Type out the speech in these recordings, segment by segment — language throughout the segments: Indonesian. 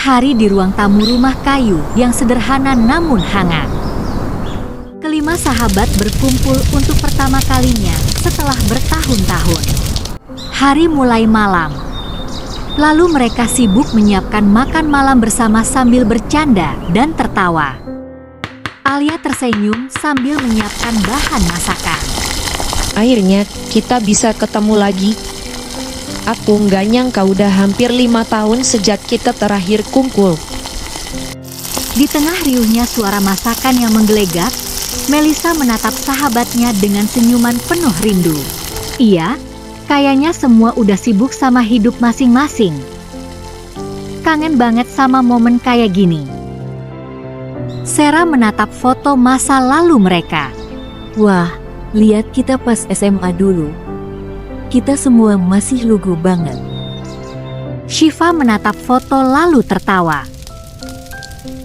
hari di ruang tamu rumah kayu yang sederhana namun hangat. Kelima sahabat berkumpul untuk pertama kalinya setelah bertahun-tahun. Hari mulai malam. Lalu mereka sibuk menyiapkan makan malam bersama sambil bercanda dan tertawa. Alia tersenyum sambil menyiapkan bahan masakan. Akhirnya kita bisa ketemu lagi. Aku nggak nyangka udah hampir 5 tahun sejak kita terakhir kumpul. Di tengah riuhnya suara masakan yang menggelegak, Melisa menatap sahabatnya dengan senyuman penuh rindu. Iya, kayaknya semua udah sibuk sama hidup masing-masing. Kangen banget sama momen kayak gini. Sarah menatap foto masa lalu mereka. Wah, lihat kita pas SMA dulu. Kita semua masih lugu banget. Shiva menatap foto lalu tertawa.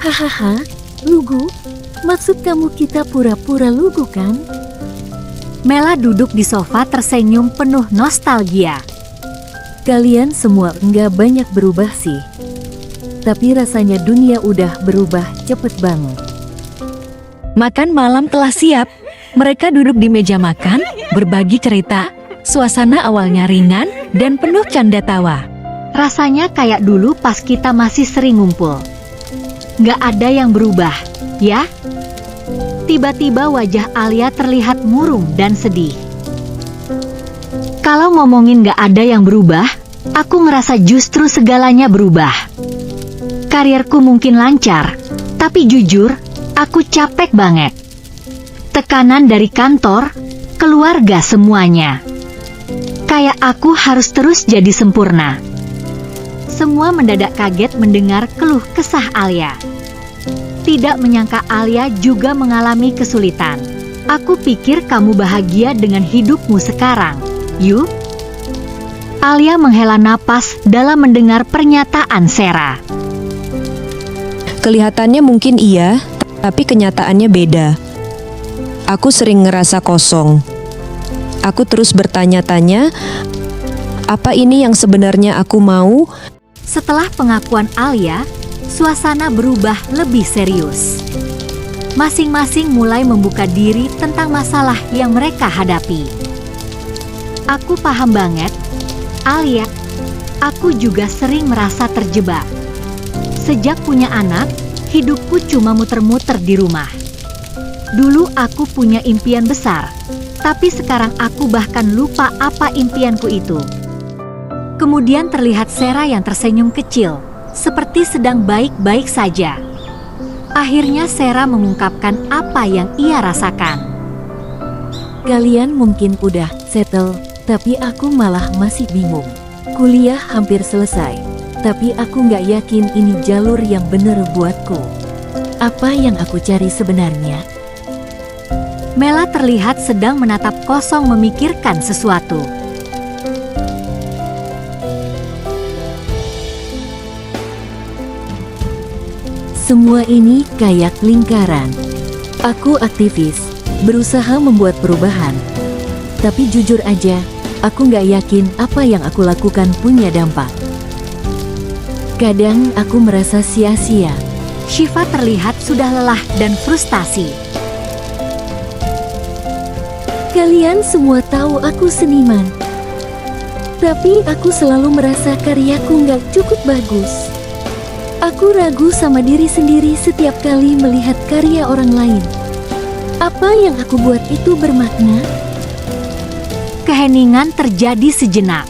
Hahaha, lugu? Maksud kamu kita pura-pura lugu kan? Mela duduk di sofa tersenyum penuh nostalgia. Kalian semua enggak banyak berubah sih. Tapi rasanya dunia udah berubah cepet banget. Makan malam telah siap. Mereka duduk di meja makan, berbagi cerita. Suasana awalnya ringan dan penuh canda tawa. Rasanya kayak dulu pas kita masih sering ngumpul. Nggak ada yang berubah, ya? Tiba-tiba wajah Alia terlihat murung dan sedih. Kalau ngomongin nggak ada yang berubah, aku ngerasa justru segalanya berubah. Karirku mungkin lancar, tapi jujur, aku capek banget. Tekanan dari kantor, keluarga semuanya. Kayak aku harus terus jadi sempurna. Semua mendadak kaget mendengar keluh kesah Alia. Tidak menyangka Alia juga mengalami kesulitan. Aku pikir kamu bahagia dengan hidupmu sekarang, Yu. Alia menghela napas dalam mendengar pernyataan Sarah. Kelihatannya mungkin iya, tapi kenyataannya beda. Aku sering ngerasa kosong. Aku terus bertanya-tanya, apa ini yang sebenarnya aku mau? Setelah pengakuan Alia, suasana berubah lebih serius. Masing-masing mulai membuka diri tentang masalah yang mereka hadapi. Aku paham banget, Alia. Aku juga sering merasa terjebak. Sejak punya anak, hidupku cuma muter-muter di rumah. Dulu aku punya impian besar, tapi sekarang aku bahkan lupa apa impianku itu. Kemudian terlihat Sarah yang tersenyum kecil, seperti sedang baik-baik saja. Akhirnya Sarah mengungkapkan apa yang ia rasakan. Kalian mungkin udah settle, tapi aku malah masih bingung. Kuliah hampir selesai, tapi aku nggak yakin ini jalur yang bener buatku. Apa yang aku cari sebenarnya? Mela terlihat sedang menatap kosong memikirkan sesuatu. Semua ini kayak lingkaran. Aku aktivis, berusaha membuat perubahan. Tapi jujur aja, aku nggak yakin apa yang aku lakukan punya dampak. Kadang aku merasa sia-sia. Shiva terlihat sudah lelah dan frustasi. Kalian semua tahu aku seniman. Tapi aku selalu merasa karyaku nggak cukup bagus. Aku ragu sama diri sendiri setiap kali melihat karya orang lain. Apa yang aku buat itu bermakna? Keheningan terjadi sejenak.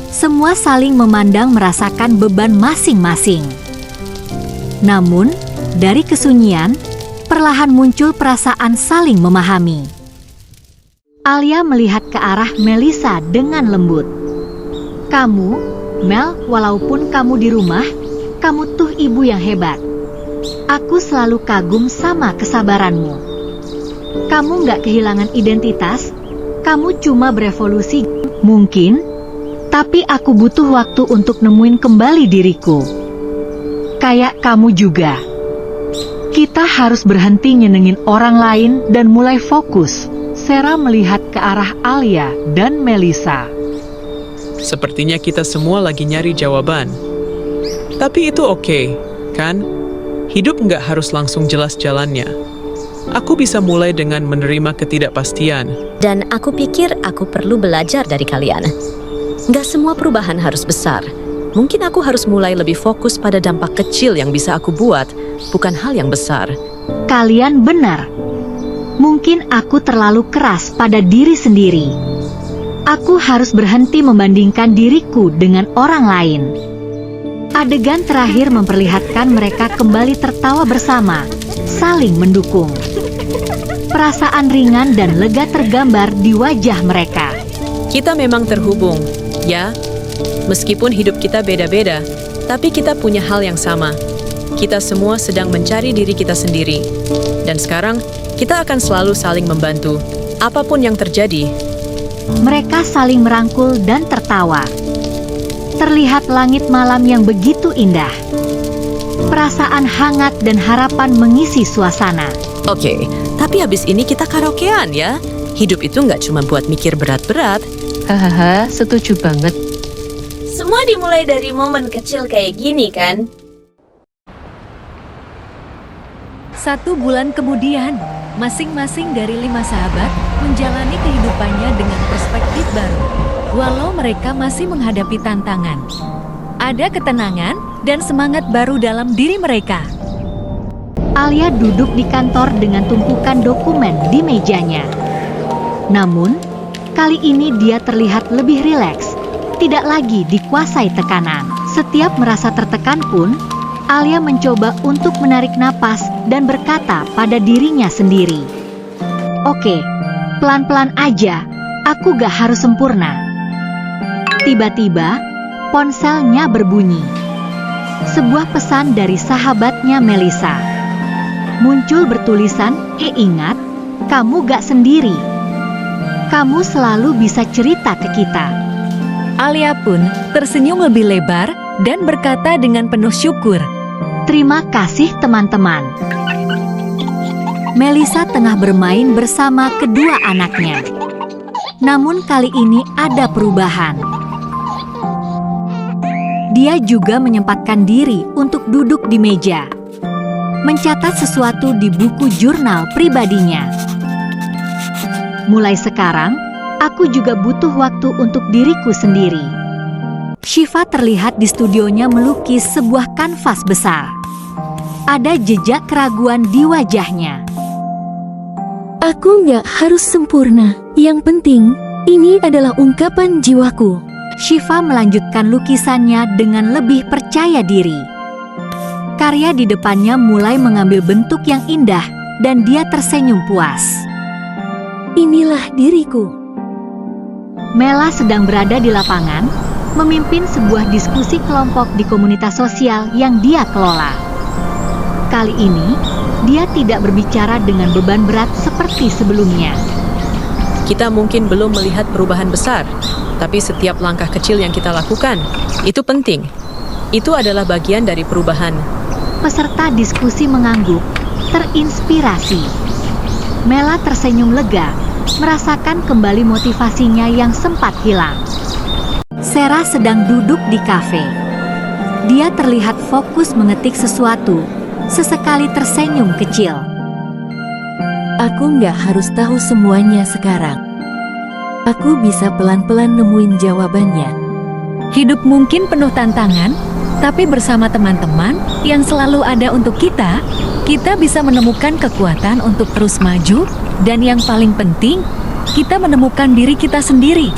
Semua saling memandang merasakan beban masing-masing. Namun, dari kesunyian, perlahan muncul perasaan saling memahami. Alia melihat ke arah Melisa dengan lembut. Kamu, Mel, walaupun kamu di rumah, kamu tuh ibu yang hebat. Aku selalu kagum sama kesabaranmu. Kamu nggak kehilangan identitas, kamu cuma berevolusi, mungkin, tapi aku butuh waktu untuk nemuin kembali diriku. Kayak kamu juga. Kita harus berhenti nyenengin orang lain dan mulai fokus. Sarah melihat ke arah Alia dan Melisa. Sepertinya kita semua lagi nyari jawaban. Tapi itu oke, kan? Hidup nggak harus langsung jelas jalannya. Aku bisa mulai dengan menerima ketidakpastian. Dan aku pikir aku perlu belajar dari kalian. Nggak semua perubahan harus besar. Mungkin aku harus mulai lebih fokus pada dampak kecil yang bisa aku buat, bukan hal yang besar. Kalian benar. Mungkin aku terlalu keras pada diri sendiri. Aku harus berhenti membandingkan diriku dengan orang lain. Adegan terakhir memperlihatkan mereka kembali tertawa bersama, saling mendukung. Perasaan ringan dan lega tergambar di wajah mereka. Kita memang terhubung, ya. Meskipun hidup kita beda-beda, tapi kita punya hal yang sama. Kita semua sedang mencari diri kita sendiri. Dan sekarang, kita akan selalu saling membantu, apapun yang terjadi. Mereka saling merangkul dan tertawa. Terlihat langit malam yang begitu indah. Perasaan hangat dan harapan mengisi suasana. Oke, tapi habis ini kita karaokean ya. Hidup itu nggak cuma buat mikir berat-berat. Hahaha, setuju banget. Semua dimulai dari momen kecil kayak gini kan? 1 bulan kemudian, masing-masing dari 5 sahabat menjalani kehidupannya dengan perspektif baru. Walau mereka masih menghadapi tantangan, ada ketenangan dan semangat baru dalam diri mereka. Alia duduk di kantor dengan tumpukan dokumen di mejanya. Namun, kali ini dia terlihat lebih rileks, tidak lagi dikuasai tekanan. Setiap merasa tertekan pun, Alia mencoba untuk menarik napas dan berkata pada dirinya sendiri, "Oke, pelan-pelan aja, aku gak harus sempurna." Tiba-tiba, ponselnya berbunyi. Sebuah pesan dari sahabatnya Melissa. Muncul bertulisan, ingat, kamu gak sendiri. Kamu selalu bisa cerita ke kita." Alia pun tersenyum lebih lebar dan berkata dengan penuh syukur, Terima kasih teman-teman. Melissa tengah bermain bersama kedua anaknya. Namun kali ini ada perubahan. Dia juga menyempatkan diri untuk duduk di meja, mencatat sesuatu di buku jurnal pribadinya. Mulai sekarang, aku juga butuh waktu untuk diriku sendiri. Shiva terlihat di studionya melukis sebuah kanvas besar. Ada jejak keraguan di wajahnya. Aku nggak harus sempurna. Yang penting, ini adalah ungkapan jiwaku. Shiva melanjutkan lukisannya dengan lebih percaya diri. Karya di depannya mulai mengambil bentuk yang indah dan dia tersenyum puas. Inilah diriku. Mela sedang berada di lapangan, memimpin sebuah diskusi kelompok di komunitas sosial yang dia kelola. Kali ini, dia tidak berbicara dengan beban berat seperti sebelumnya. Kita mungkin belum melihat perubahan besar, tapi setiap langkah kecil yang kita lakukan, itu penting. Itu adalah bagian dari perubahan. Peserta diskusi mengangguk, terinspirasi. Mela tersenyum lega, merasakan kembali motivasinya yang sempat hilang. Sarah sedang duduk di kafe. Dia terlihat fokus mengetik sesuatu, sesekali tersenyum kecil. Aku nggak harus tahu semuanya sekarang. Aku bisa pelan-pelan nemuin jawabannya. hidup mungkin penuh tantangan, tapi bersama teman-teman yang selalu ada untuk kita bisa menemukan kekuatan untuk terus maju, dan yang paling penting, kita menemukan diri kita sendiri.